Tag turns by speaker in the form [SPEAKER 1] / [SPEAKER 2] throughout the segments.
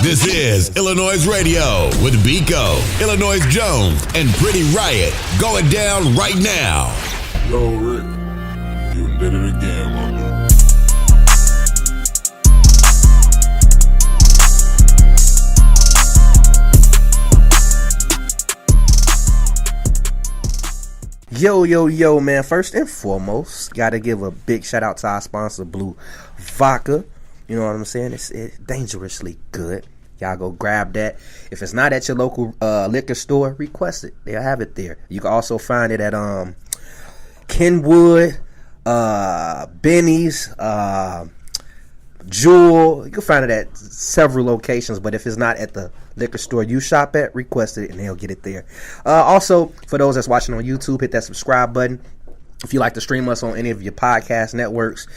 [SPEAKER 1] This is iLLANOiZE Radio with Biko, iLLANOiZE Jones, and Pretty Riot going down right now.
[SPEAKER 2] Yo, Rick, you did it again, my dude.
[SPEAKER 3] Yo, man. First and foremost, got to give a big shout out to our sponsor, Blue Vodka. You know what I'm saying? It's dangerously good. Y'all go grab that. If it's not at your local liquor store, request it. They'll have it there. You can also find it at Kenwood, Benny's, Jewel. You can find it at several locations, but if it's not at the liquor store you shop at, request it and they'll get it there. Also, for those that's watching on YouTube, hit that subscribe button. If you like to stream us on any of your podcast networks,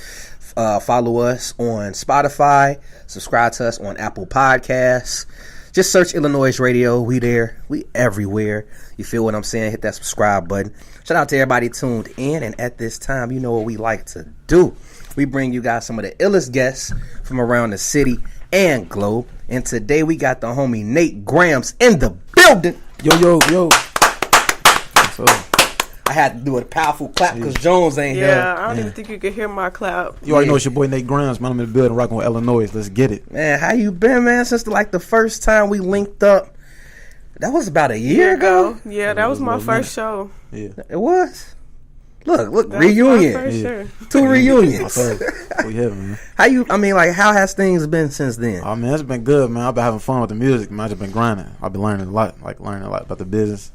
[SPEAKER 3] follow us on Spotify, subscribe to us on Apple Podcasts. Just search iLLANOiZE Radio. We there. We everywhere. You feel what I'm saying? Hit that subscribe button. Shout out to everybody tuned in. And at this time, you know what we like to do. We bring you guys some of the illest guests from around the city and globe. And today we got the homie Nate Gramz in the building.
[SPEAKER 4] Yo. What's up?
[SPEAKER 3] I had to do a powerful clap because Jones ain't here.
[SPEAKER 5] Yeah, I don't even think you could hear my clap.
[SPEAKER 4] You already know it's your boy Nate Gramz, man. I'm in the building rocking with iLLANOiZE. Let's get it.
[SPEAKER 3] Man, how you been, man? Since the first time we linked up, that was about a year ago.
[SPEAKER 5] Yeah, that was my first show.
[SPEAKER 4] Yeah.
[SPEAKER 3] It was. Look,
[SPEAKER 5] That
[SPEAKER 3] reunion.
[SPEAKER 5] was my first show.
[SPEAKER 3] 2 reunions.
[SPEAKER 4] We have, man.
[SPEAKER 3] How has things been since then?
[SPEAKER 4] Oh, man, it's been good, man. I've been having fun with the music, man. I've just been grinding. I've been learning a lot about the business.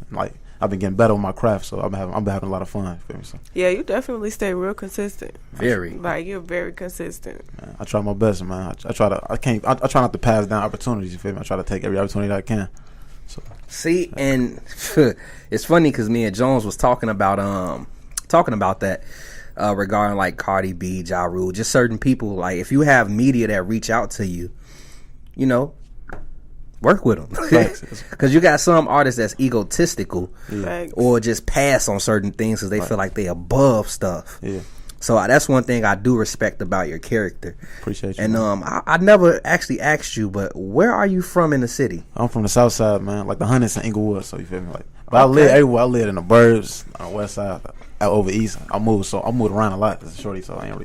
[SPEAKER 4] I've been getting better with my craft, so I've been having a lot of fun. You feel me? So,
[SPEAKER 5] Yeah, you definitely stay real consistent.
[SPEAKER 3] Very.
[SPEAKER 5] Like, you're very consistent.
[SPEAKER 4] man, I try my best, man. I try not to pass down opportunities. You feel me? I try to take every opportunity that I can. So,
[SPEAKER 3] See, and it's funny because me and Jones was talking about that regarding like Cardi B, Ja Rule, just certain people. Like, if you have media that reach out to you, you know, work with them. Because you got some artists that's egotistical
[SPEAKER 5] Thanks.
[SPEAKER 3] or just pass on certain things because they feel like they above stuff.
[SPEAKER 4] yeah.
[SPEAKER 3] So that's one thing I do respect about your character.
[SPEAKER 4] Appreciate you.
[SPEAKER 3] And
[SPEAKER 4] man.
[SPEAKER 3] I never actually asked you, but where are you from in the city?
[SPEAKER 4] I'm from the south side, man. Like the Hundreds in Inglewood, so you feel me? But I live everywhere. I live in the burbs, on the west side, out over east. I moved around a lot as a shorty, so I ain't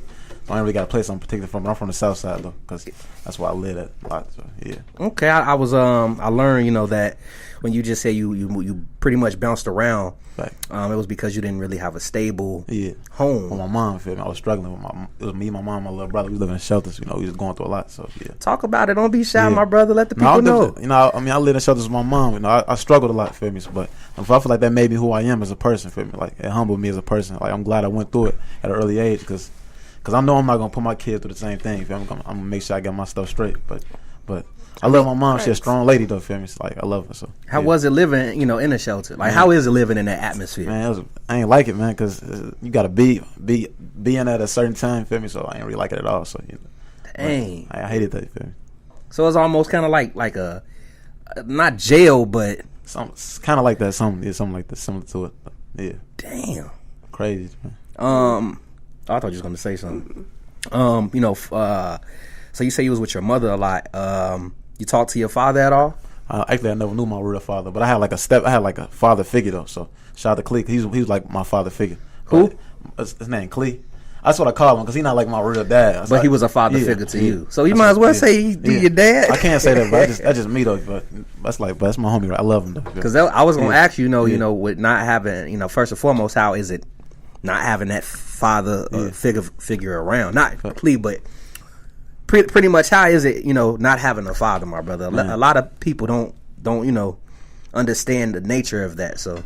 [SPEAKER 4] really got a place I'm particular from. But I'm from the south side though, because that's where I live at a lot. So yeah.
[SPEAKER 3] Okay, I learned that when you just say you pretty much bounced around,
[SPEAKER 4] Right.
[SPEAKER 3] it was because you didn't really have a stable
[SPEAKER 4] home. With
[SPEAKER 3] home.
[SPEAKER 4] my mom, feel me? I was struggling with it was me, my mom, my little brother. We was living in shelters. You know, we was going through a lot. So yeah.
[SPEAKER 3] Talk about it. Don't be shy,
[SPEAKER 4] Yeah.
[SPEAKER 3] my brother. Let the people know.
[SPEAKER 4] You know, I lived in shelters with my mom. You know, I struggled a lot, feel me? But I feel like that made me who I am as a person, feel me? Like it humbled me as a person. Like I'm glad I went through it at an early age because I know I'm not gonna put my kid through the same thing. Feel me? I'm gonna make sure I get my stuff straight. But I love my mom. She's a strong lady though. Feel me? It's like I love her. So
[SPEAKER 3] How was it living, in a shelter? Like, how is it living in that atmosphere?
[SPEAKER 4] Man, I ain't like it, man, because you gotta be in at a certain time. Feel me? So I ain't really like it at all. So
[SPEAKER 3] Dang.
[SPEAKER 4] I hated that. Feel me?
[SPEAKER 3] So it's almost kind of like a not jail, but
[SPEAKER 4] It's kind of like that. Something like that, similar to it. But, yeah.
[SPEAKER 3] damn.
[SPEAKER 4] Crazy, man.
[SPEAKER 3] I thought you was gonna say something. So you say you was with your mother a lot. You talk to your father at all?
[SPEAKER 4] Actually, I never knew my real father, but I had like a father figure though. So shout out to Clee. He was like my father figure.
[SPEAKER 3] Who?
[SPEAKER 4] His name Clee. That's what I call him because he's not like my real dad.
[SPEAKER 3] But he was a father figure to you. So you might as well say he your dad.
[SPEAKER 4] I can't say that, but that's just me though. But that's my homie. Right? I love him though.
[SPEAKER 3] Because I was gonna ask you, with not having, first and foremost, how is it not having that father figure around? Not Clee, but pretty much how is it, not having a father, my brother? A lot of people don't understand the nature of that. So,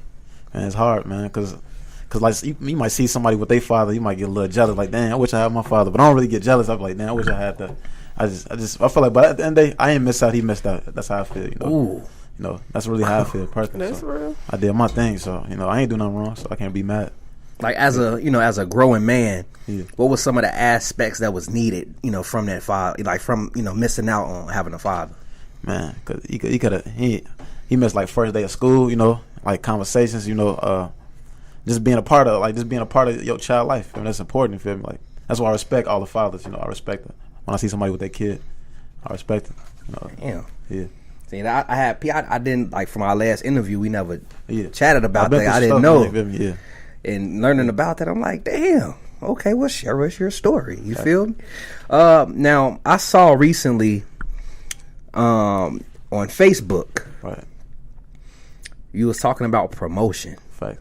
[SPEAKER 4] man, it's hard, man, because like you might see somebody with their father, you might get a little jealous, like, damn, I wish I had my father, but I don't really get jealous. I'm like, damn, I wish I had that. I feel like, but at the end of the day, I ain't miss out. He missed out. That's how I feel.
[SPEAKER 3] Ooh.
[SPEAKER 4] That's really how I feel personally.
[SPEAKER 5] That's real.
[SPEAKER 4] I did my thing, so I ain't do nothing wrong, so I can't be mad.
[SPEAKER 3] Like as a growing man, what was some of the aspects that was needed, from that father, like from missing out on having a father?
[SPEAKER 4] Man, cause he missed like first day of school, like conversations, just being a part of your child life. That's important. You feel me? Like that's why I respect all the fathers. I respect it. When I see somebody with their kid, I respect it.
[SPEAKER 3] Damn.
[SPEAKER 4] Yeah.
[SPEAKER 3] See, I didn't like from our last interview. We never
[SPEAKER 4] Yeah.
[SPEAKER 3] chatted about
[SPEAKER 4] I've been
[SPEAKER 3] that. I
[SPEAKER 4] through
[SPEAKER 3] didn't
[SPEAKER 4] stuff,
[SPEAKER 3] know.
[SPEAKER 4] man, yeah.
[SPEAKER 3] And learning about that, I'm like, damn. Okay, well, share us your story. You feel me? Now, I saw recently on Facebook,
[SPEAKER 4] Right.
[SPEAKER 3] you was talking about promotion.
[SPEAKER 4] Fact.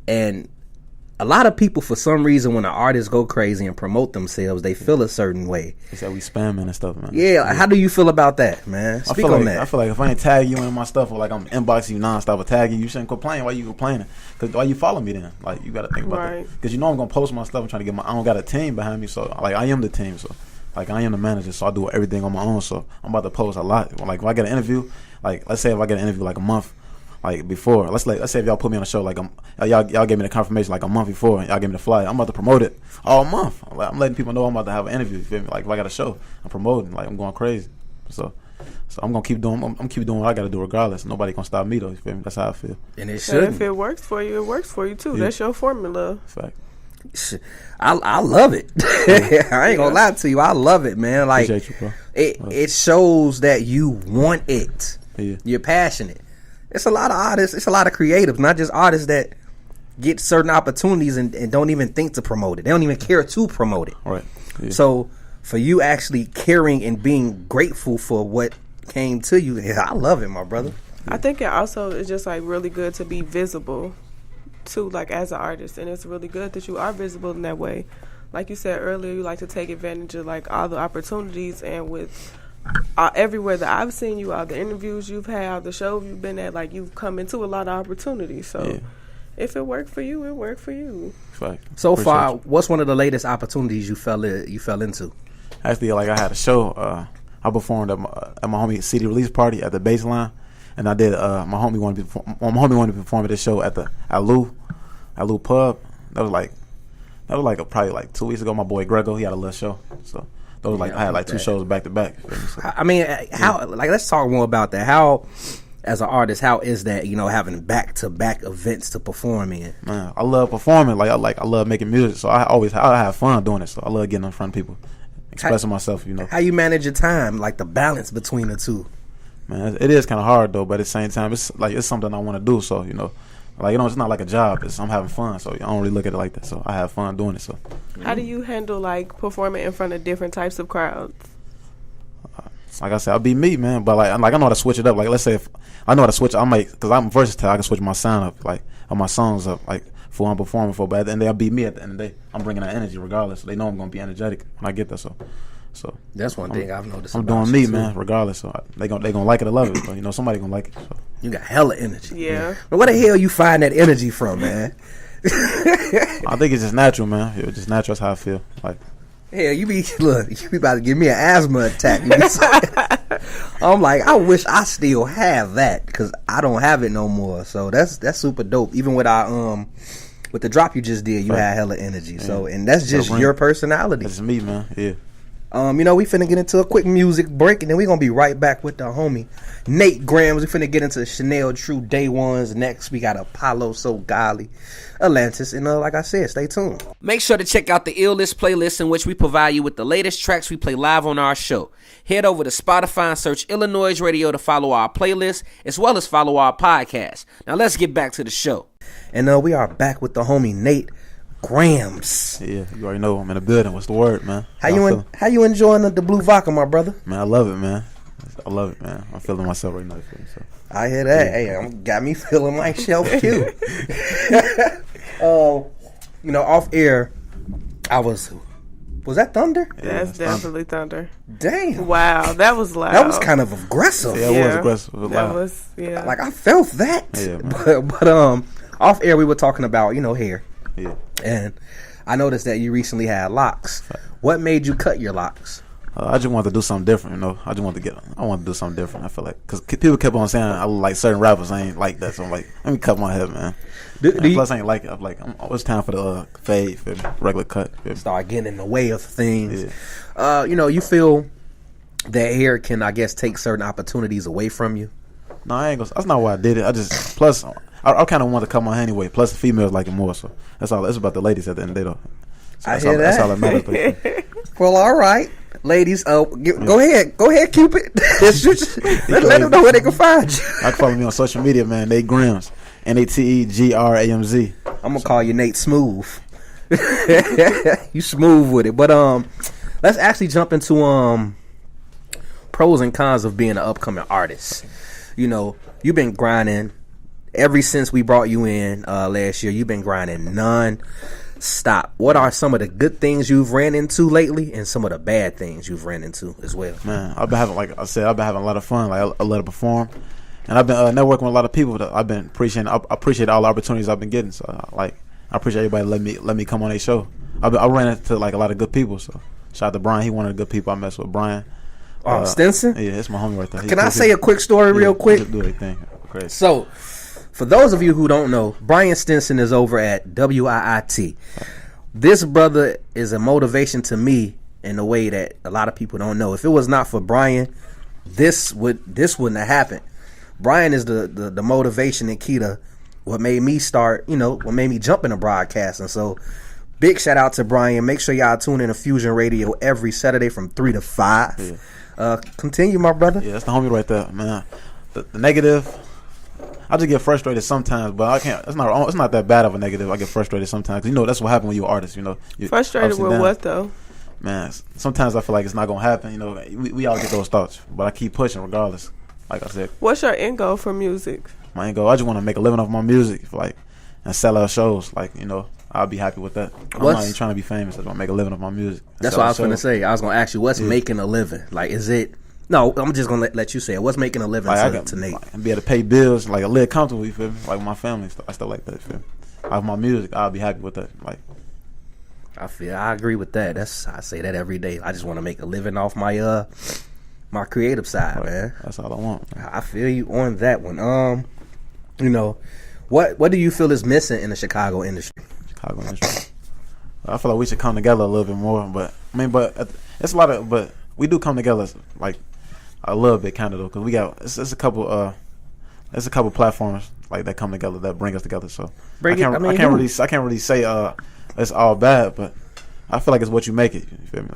[SPEAKER 3] And a lot of people, for some reason, when an artist go crazy and promote themselves, they feel a certain way.
[SPEAKER 4] They said we spamming and stuff, man.
[SPEAKER 3] Yeah, like, how do you feel about that, man? Speak on that.
[SPEAKER 4] I feel like if I ain't tag you in my stuff or like I'm inboxing you nonstop or tagging you shouldn't complain. Why you complaining? Because why you follow me then? Like you got to think about
[SPEAKER 5] Right.
[SPEAKER 4] that. Because you know I'm gonna post my stuff. I'm trying to get I don't got a team behind me, so like I am the team. So like I am the manager, so I do everything on my own. So I'm about to post a lot. Like if I get an interview, like let's say if I get an interview like a month. Like before, let's say if y'all put me on a show, like y'all gave me the confirmation like a month before, and y'all gave me the flyer. I'm about to promote it all month. I'm letting people know I'm about to have an interview. You feel me? Like if I got a show, I'm promoting. Like I'm going crazy. So I'm gonna keep doing. I'm keep doing what I got to do regardless. Nobody gonna stop me though. You feel me? That's how I feel.
[SPEAKER 3] And it
[SPEAKER 5] And
[SPEAKER 3] should.
[SPEAKER 5] if it works for you, it works for you too.
[SPEAKER 4] Yeah.
[SPEAKER 5] That's your formula.
[SPEAKER 4] Fact.
[SPEAKER 3] I love it. I ain't gonna lie to you. I love it, man. Like
[SPEAKER 4] Appreciate you, bro.
[SPEAKER 3] it shows that you want it.
[SPEAKER 4] Yeah.
[SPEAKER 3] You're passionate. It's a lot of artists. It's a lot of creatives, not just artists that get certain opportunities and don't even think to promote it. They don't even care to promote it.
[SPEAKER 4] Right. Yeah.
[SPEAKER 3] So for you actually caring and being grateful for what came to you, I love it, my brother.
[SPEAKER 5] I think it also is just like really good to be visible too, like as an artist, and it's really good that you are visible in that way. Like you said earlier, you like to take advantage of like all the opportunities, and with everywhere that I've seen you, all the interviews you've had, all the shows you've been at, like you've come into a lot of opportunities. So
[SPEAKER 4] Yeah.
[SPEAKER 5] if it worked for you, it worked for you.
[SPEAKER 4] Fact.
[SPEAKER 3] So
[SPEAKER 4] Appreciate
[SPEAKER 3] far,
[SPEAKER 4] you.
[SPEAKER 3] what's one of the latest opportunities you fell into?
[SPEAKER 4] Actually, like I had a show. I performed at my homie CD release party at the Baseline, and I did. My homie wanted to perform at this show at Lou Pub. That was probably like 2 weeks ago. My boy Grego, he had a little show. So those was like I had like two shows back to back.
[SPEAKER 3] I mean, how? Like, let's talk more about that. How, as an artist, how is that? Having back-to-back events to perform in.
[SPEAKER 4] Man, I love performing. I love making music. So I have fun doing it. So I love getting in front of people, expressing myself.
[SPEAKER 3] How you manage your time? Like the balance between the two.
[SPEAKER 4] Man, it is kind of hard though. But at the same time, it's something I want to do. So it's not like a job. I'm having fun. So I don't really look at it like that. So I have fun doing it. So.
[SPEAKER 5] How do you handle like performing in front of different types of crowds?
[SPEAKER 4] Like I said, I'll be me, man. But like I know how to switch it up. Like let's say if I know how to switch, because I'm versatile. I can switch my sound up, like or my songs up, like for what I'm performing for. But at the end of the day, I'll be me. At the end of the day, I'm bringing that energy regardless. So they know I'm gonna be energetic when I get there. So
[SPEAKER 3] that's one thing I've noticed.
[SPEAKER 4] I'm
[SPEAKER 3] about
[SPEAKER 4] doing me,
[SPEAKER 3] you, too.
[SPEAKER 4] man. Regardless, so they gonna like it or love it. But somebody gonna like it. So.
[SPEAKER 3] You got hella energy.
[SPEAKER 5] Yeah.
[SPEAKER 3] But where the hell you find that energy from, man?
[SPEAKER 4] I think it's just natural, man. It's just natural. That's how I feel. Like.
[SPEAKER 3] Hell, you be about to give me an asthma attack. I'm like, I wish I still have that because I don't have it no more. So that's super dope. Even with our with the drop you just did, you had hella energy. Yeah. So and that's just your personality.
[SPEAKER 4] That's me, man. Yeah.
[SPEAKER 3] We finna get into a quick music break, and then we gonna be right back with the homie Nate Gramz. We finna get into Chanel True Day Ones next. We got Apollo So Golly, Atlantis, and like I said, stay tuned. Make sure to check out the iLLANOiZE playlist in which we provide you with the latest tracks we play live on our show. Head over to Spotify and search iLLANOiZE Radio to follow our playlist as well as follow our podcast. Now let's get back to the show. And we are back with the homie Nate Gramz.
[SPEAKER 4] Yeah, you already know I'm in the building. What's the word, man?
[SPEAKER 3] How you enjoying the blue vodka, my brother?
[SPEAKER 4] Man, I love it, man. I'm feeling myself right now. So.
[SPEAKER 3] I hear that. Hey, got me feeling like Shelf Q. Off air, I was that thunder?
[SPEAKER 5] Yeah, that's definitely thunder.
[SPEAKER 3] Damn.
[SPEAKER 5] Wow, that was loud.
[SPEAKER 3] That was kind of aggressive.
[SPEAKER 4] Yeah, it was aggressive. It was
[SPEAKER 5] that
[SPEAKER 4] loud.
[SPEAKER 5] was, yeah.
[SPEAKER 3] Like I felt that.
[SPEAKER 4] Yeah, man.
[SPEAKER 3] But off air we were talking about, hair.
[SPEAKER 4] Yeah.
[SPEAKER 3] And I noticed that you recently had locks. What made you cut your locks?
[SPEAKER 4] I just wanted to do something different, I wanted to do something different. I feel like because people kept on saying I look like certain rappers. I ain't like that, so I'm like, let me cut my hair, man. Plus, I ain't like it. I'm like, it's time for the fade, for the regular cut.
[SPEAKER 3] Start getting in the way of things.
[SPEAKER 4] Yeah.
[SPEAKER 3] You feel that hair can, I guess, take certain opportunities away from you.
[SPEAKER 4] No, I ain't gonna. That's not why I did it. Plus, I kind of want to cut my hair anyway. Plus, the females like it more, so that's all. It's about the ladies at the end of the day, though. So
[SPEAKER 3] I hear that.
[SPEAKER 4] That's all that matters.
[SPEAKER 3] Well, all right. Ladies, go ahead, Cupid. let them know where they can find you.
[SPEAKER 4] I can follow me on social media, man. Nate Gramz, NateGramz.
[SPEAKER 3] I'm gonna call you Nate Smooth. You smooth with it, but let's actually jump into pros and cons of being an upcoming artist. You know, you've been grinding ever since we brought you in last year. You've been grinding non-stop. What are some of the good things you've ran into lately, and some of the bad things you've ran into as well?
[SPEAKER 4] Man, I've been having, like I said, I've been having a lot of fun. Like I love to perform, and I've been networking with a lot of people. That I've been appreciating. I appreciate all the opportunities I've been getting. So I appreciate everybody let me come on their show. I ran into like a lot of good people. So shout out to Brian. He one of the good people I messed with. Brian.
[SPEAKER 3] Stinson?
[SPEAKER 4] Yeah, it's my homie right there.
[SPEAKER 3] Can I say a quick story real quick?
[SPEAKER 4] Do anything. Crazy.
[SPEAKER 3] So, for those of you who don't know, Brian Stinson is over at WIIT. This brother is a motivation to me in a way that a lot of people don't know. If it was not for Brian, this wouldn't have happened. Brian is the motivation and key to what made me start, what made me jump into broadcasting. So, big shout out to Brian. Make sure y'all tune in to Fusion Radio every Saturday from 3 to 5.
[SPEAKER 4] Yeah.
[SPEAKER 3] Continue, my brother.
[SPEAKER 4] Yeah, that's the homie right there, man. The negative, I just get frustrated sometimes, but I can't. It's not that bad of a negative. I get frustrated sometimes. That's what happens when you're an artist. You're
[SPEAKER 5] frustrated with what though?
[SPEAKER 4] Man, sometimes I feel like it's not gonna happen. We all get those thoughts, but I keep pushing regardless. Like I said.
[SPEAKER 5] What's your end goal for music?
[SPEAKER 4] My end goal, I just want to make a living off my music, and sell out shows. I'll be happy with that. I'm not even trying to be famous. I just want to make a living off my music.
[SPEAKER 3] That's what I was going to say. I was going to ask you, what's making a living? Is it... No, I'm just going to let you say it. What's making a living to Nate?
[SPEAKER 4] And be able to pay bills, live comfortably, you feel me? With my family, stuff like that, you feel me? Off my music, I'll be happy with that.
[SPEAKER 3] I agree with that. I say that every day. I just want to make a living off my my creative side, man.
[SPEAKER 4] That's all I want.
[SPEAKER 3] I feel you on that one. What do you feel is missing in the Chicago industry?
[SPEAKER 4] I feel like we should come together a little bit more, but it's a lot of, but we do come together a little bit, kind of though, because we got it's a couple platforms that come together that bring us together. So I can't really say it's all bad, but I feel like it's what you make it. You feel me?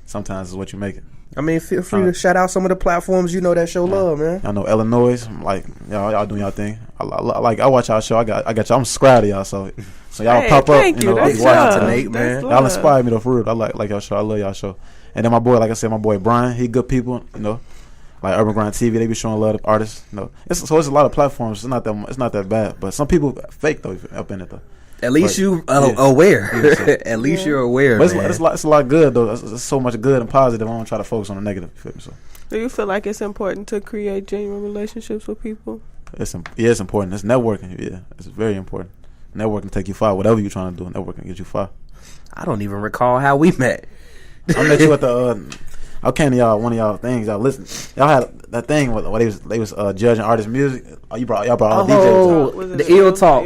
[SPEAKER 4] Sometimes it's what you make it.
[SPEAKER 3] Feel free to shout out some of the platforms that show love, man.
[SPEAKER 4] I know iLLANOiZE. Y'all doing y'all thing. I watch y'all show. I got y'all. I'm subscribed to y'all, so y'all pop up.
[SPEAKER 5] Thank you. That's
[SPEAKER 3] out to Nate, man.
[SPEAKER 4] Y'all inspire me though, for real. I like y'all show. I love y'all show. And then my boy, like I said, my boy Brian, he good people. Like Urban Grind TV, they be showing love to artists. It's a lot of platforms. It's not that bad, but some people fake though up in it though.
[SPEAKER 3] At least you aware. Yeah, so. At least you're aware.
[SPEAKER 4] But it's a lot good though. It's so much good and positive. I don't try to focus on the negative. So.
[SPEAKER 5] Do you feel like it's important to create genuine relationships with people?
[SPEAKER 4] It's important. It's networking. Yeah, it's very important. Networking take you far. Whatever you're trying to do, networking get you far.
[SPEAKER 3] I don't even recall how we met.
[SPEAKER 4] I met you at the. I came to one of y'all things. Y'all listen. Y'all had that thing where they was judging artist music. Y'all brought all the DJs.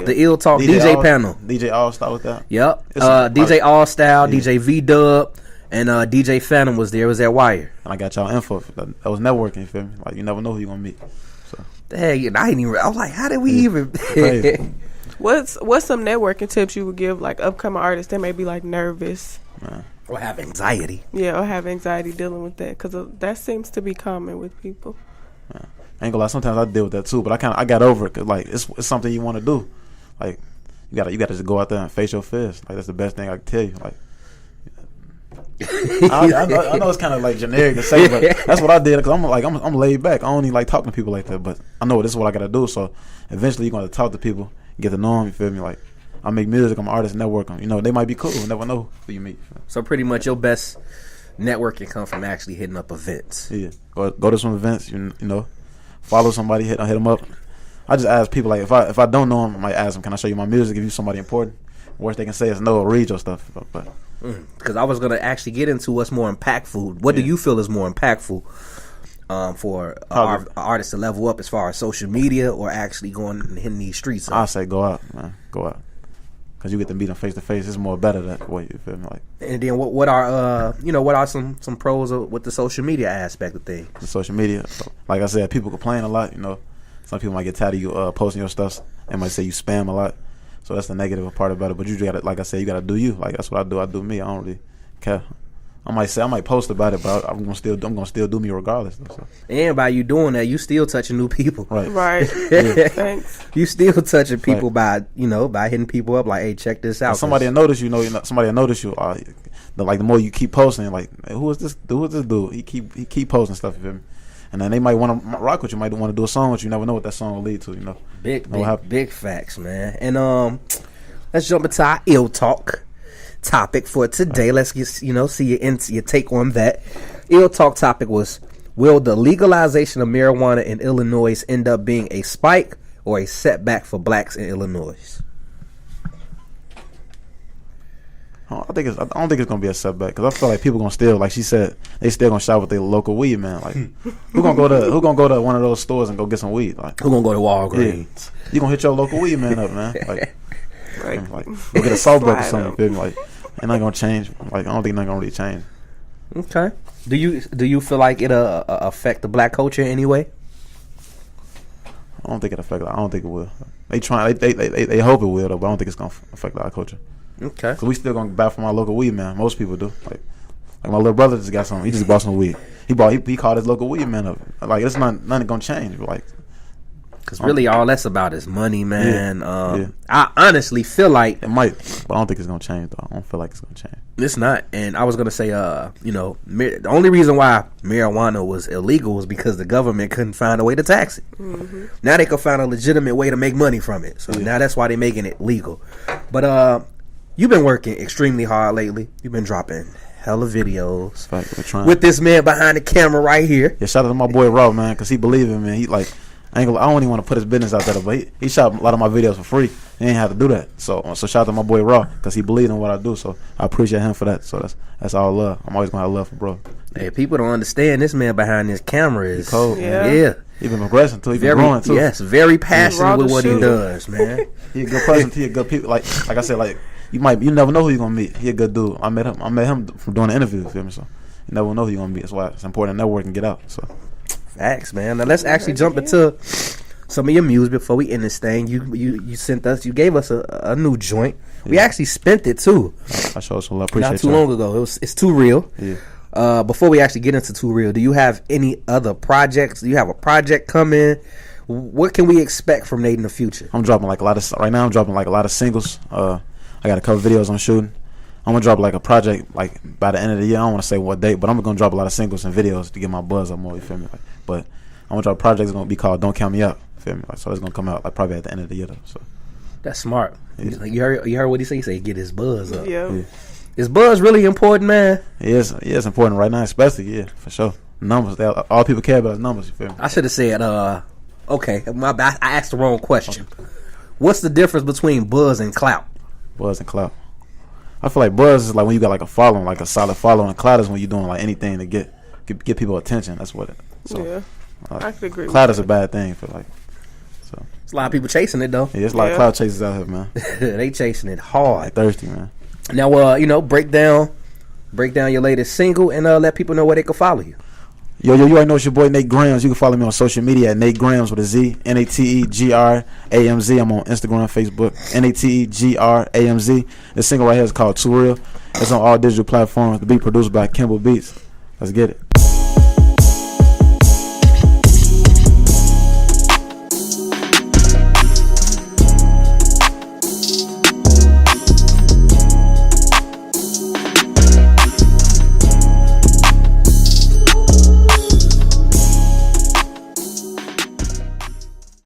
[SPEAKER 3] The ill talk DJ panel.
[SPEAKER 4] DJ All Star with that.
[SPEAKER 3] Yep. DJ All Style, DJ V Dub, and DJ Phantom was there. It was at Wire.
[SPEAKER 4] And I got y'all info. That was networking. You feel me? You never know who you gonna meet. So.
[SPEAKER 3] Hey, I didn't even. I was like, how did we even?
[SPEAKER 5] What's some networking tips you would give upcoming artists that may be nervous?
[SPEAKER 3] Or have anxiety.
[SPEAKER 5] Yeah, or have anxiety dealing with that, because that seems to be common with people.
[SPEAKER 4] I ain't gonna lie, sometimes I deal with that too, but I got over it, because it's something you want to do. You gotta just go out there and face your fears. That's the best thing I can tell you. I know it's kind of generic to say, but that's what I did, because I'm laid back. I don't even talking to people like that, but I know this is what I gotta do. So eventually you're gonna talk to people, get to know them. You feel me? I make music. I'm an artist. Network them. They might be cool. You never know who you meet.
[SPEAKER 3] So pretty much your best networking come from actually hitting up events.
[SPEAKER 4] Yeah, go to some events. Follow somebody. Hit them up. I just ask people if I don't know them, I might ask them, can I show you my music? If you somebody important, worst they can say is no. Read your stuff. But
[SPEAKER 3] because I was gonna actually get into what's more impactful. What do you feel is more impactful for our artists to level up as far as social media or actually going and hitting these streets?
[SPEAKER 4] I say go out, man. Go out. Because you get to meet them face to face, it's more better that way. You feel me?
[SPEAKER 3] And then what are some pros with the social media aspect of things?
[SPEAKER 4] The social media, like I said, people complain a lot. Some people might get tired of you posting your stuff. They might say you spam a lot. So that's the negative part about it. But you got to, like I said, you got to do you. That's what I do. I do me. I don't really care. I might post about it, but I'm gonna still do me regardless. Though, so.
[SPEAKER 3] And by you doing that, you still touching new people.
[SPEAKER 4] Right.
[SPEAKER 5] Right. Thanks.
[SPEAKER 3] You still touching people by hitting people up like, hey, check this out.
[SPEAKER 4] And somebody will notice somebody will notice you. The more you keep posting, like, who is this dude? He keep posting stuff. You feel me? And then they might want to rock with you, might want to do a song with you. You never know what that song will lead to.
[SPEAKER 3] Big facts, man. And let's jump into our ill talk topic for today. Let's get see your take on that. Ill talk topic was: will the legalization of marijuana in Illinois end up being a spike or a setback for blacks in Illinois?
[SPEAKER 4] I don't think it's gonna be a setback because I feel like people gonna still, like she said, they still gonna shop with their local weed, man. Like who gonna go to one of those stores and go get some weed? Like
[SPEAKER 3] who gonna go to Walgreens?
[SPEAKER 4] Yeah. You gonna hit your local weed man up, man. Like go get a salt brick or something. You feel me? Like it's not gonna change. Like I don't think nothing gonna really change.
[SPEAKER 3] Okay. Do you feel like it'll affect the black culture in any way?
[SPEAKER 4] I don't think it affect. I don't think it will. They hope it will though, but I don't think it's gonna affect our culture.
[SPEAKER 3] Okay.
[SPEAKER 4] So we still gonna buy from our local weed man. Most people do. Like my little brother just got some. He just bought some weed. He called his local weed man up. Like it's nothing gonna change. Like
[SPEAKER 3] because really all that's about is money, man.
[SPEAKER 4] Yeah.
[SPEAKER 3] I honestly feel like
[SPEAKER 4] it might, but I don't think it's gonna change though. I don't feel like it's gonna change.
[SPEAKER 3] It's not. And I was gonna say, the only reason why marijuana was illegal was because the government couldn't find a way to tax it. Mm-hmm. Now they can find a legitimate way to make money from it. So now that's why they're making it legal. But you've been working extremely hard lately. You've been dropping hella videos with this man behind the camera right here.
[SPEAKER 4] Yeah, shout out to my boy Raw, man, because he believe in me. He like, I don't even want to put his business out there, but he shot a lot of my videos for free. He ain't have to do that. So shout out to my boy Raw because he believed in what I do. So I appreciate him for that. So that's all love. I'm always gonna have love for bro.
[SPEAKER 3] Hey, people don't understand this man behind this camera is
[SPEAKER 4] cold.
[SPEAKER 3] Yeah.
[SPEAKER 4] He been progressing too. He been growing too.
[SPEAKER 3] Yes, very passionate with what he does, man.
[SPEAKER 4] He a good person. He a good people. Like I said, like you never know who you gonna meet. He a good dude. I met him from doing the interview. Feel me? So you never know who you gonna meet. That's why it's important to network and get out. So
[SPEAKER 3] facts, man. Now let's actually jump into some of your music before we end this thing. You gave us a new joint. Yeah. We actually spent it too.
[SPEAKER 4] I showed some love. Appreciate
[SPEAKER 3] not too long ago. It's Too Real.
[SPEAKER 4] Yeah.
[SPEAKER 3] Before we actually get into Too Real, do you have any other projects? Do you have a project coming? What can we expect from Nate in the future?
[SPEAKER 4] I'm dropping like a lot of singles. I got a couple videos I'm shooting. I'm gonna drop like a project like by the end of the year. I don't want to say what date, but I'm gonna drop a lot of singles and videos to get my buzz up more. You feel me? Like, but I'm gonna drop a project that's gonna be called "Don't Count Me Out." Feel me? Like, so it's gonna come out like probably at the end of the year though. So
[SPEAKER 3] that's smart. Yeah. Like you heard what he say? He say get his buzz up.
[SPEAKER 5] Yeah.
[SPEAKER 3] Is buzz really important, man?
[SPEAKER 4] Yes, it's important right now, especially for sure. Numbers, all people care about is numbers. You feel me?
[SPEAKER 3] I should have said, okay, my bad. I asked the wrong question. What's the difference between buzz and clout?
[SPEAKER 4] Buzz and clout. I feel like buzz is like when you got like a following, like a solid following. Clout is when you're doing like anything to get people attention. That's what it. So,
[SPEAKER 5] yeah, I could agree.
[SPEAKER 4] Clout is a bad thing for like. So
[SPEAKER 3] there's a lot of people chasing it though.
[SPEAKER 4] Yeah, there's a lot of clout chasers out here, man.
[SPEAKER 3] They chasing it hard.
[SPEAKER 4] Like thirsty, man.
[SPEAKER 3] Now, break down your latest single and let people know where they can follow you.
[SPEAKER 4] Yo, you already know it's your boy Nate Gramz. You can follow me on social media at Nate Gramz with a Z, NATEGRAMZ. I'm on Instagram, Facebook, NATEGRAMZ. This single right here is called Too Real. It's on all digital platforms. The beat produced by Kimball Beats. Let's get it.